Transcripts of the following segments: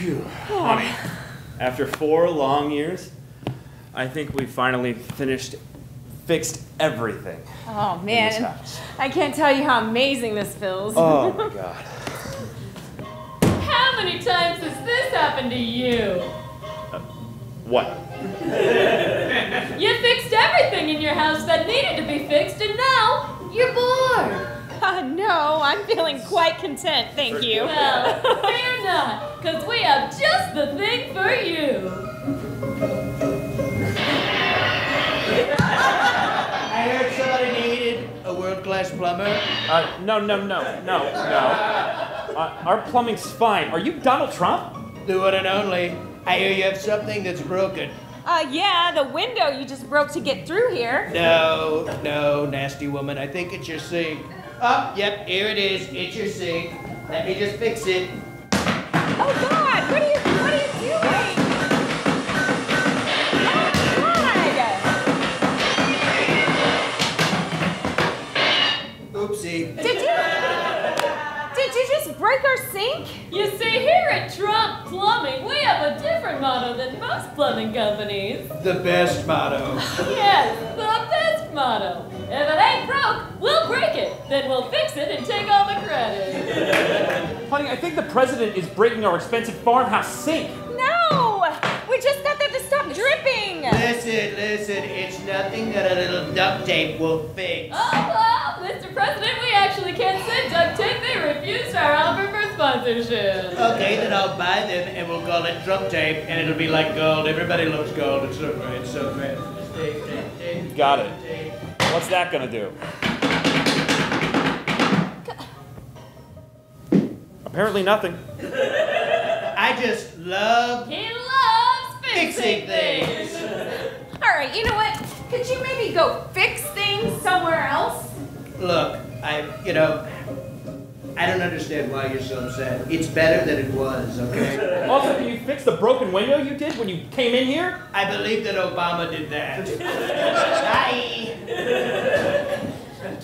Phew, honey, after 4 long years, I think we finally fixed everything. Oh in man, this house. I can't tell you how amazing this feels. Oh my God. How many times has this happened to you? What? You fixed everything in your house that needed to be fixed, and now you're bored. No, I'm feeling quite content, thank you. Well, fear not, because we have just the thing for you. I heard somebody needed a world-class plumber. No. Our plumbing's fine. Are you Donald Trump? The one and only. I hear you have something that's broken. Yeah, the window you just broke to get through here. No, nasty woman. I think it's your sink. Oh, yep, here it is. It's your sink. Let me just fix it. Oh God, what are you doing? Oh God! Oopsie. Did you just break our sink? You see, here at Trump Plumbing, we have a different motto than most plumbing companies. The best motto. Yes, the best motto. If it ain't broke, we'll break it. Then we'll fix it and take all the credit. Honey, I think the president is breaking our expensive farmhouse sink. No! We just got that to stop dripping! Listen, it's nothing that a little duct tape will fix. Oh, Mr. President, we actually can't send duct tape. They refused our offer for sponsorship. Okay, then I'll buy them and we'll call it Trump tape and it'll be like gold. Everybody loves gold. It's so great, so great. Tape. Got it. What's that gonna do? Apparently nothing. I just love He loves fixing things. Alright, you know what? Could you maybe go fix things somewhere else? Look, I don't understand why you're so upset. It's better than it was, okay? Also, can you fix the broken window you did when you came in here? I believe that Obama did that. Bye!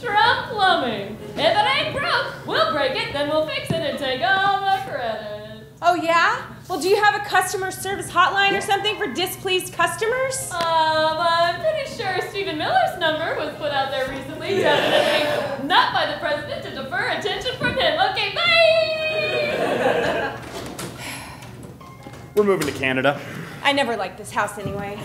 Trump Plumbing. If it ain't broke, we'll break it, then we'll fix it and take all the credit. Oh yeah? Well, do you have a customer service hotline or something for displeased customers? I'm pretty sure Stephen Miller's number was put out there recently. Definitely not by the president to defer attention from him. Okay, bye! We're moving to Canada. I never liked this house anyway.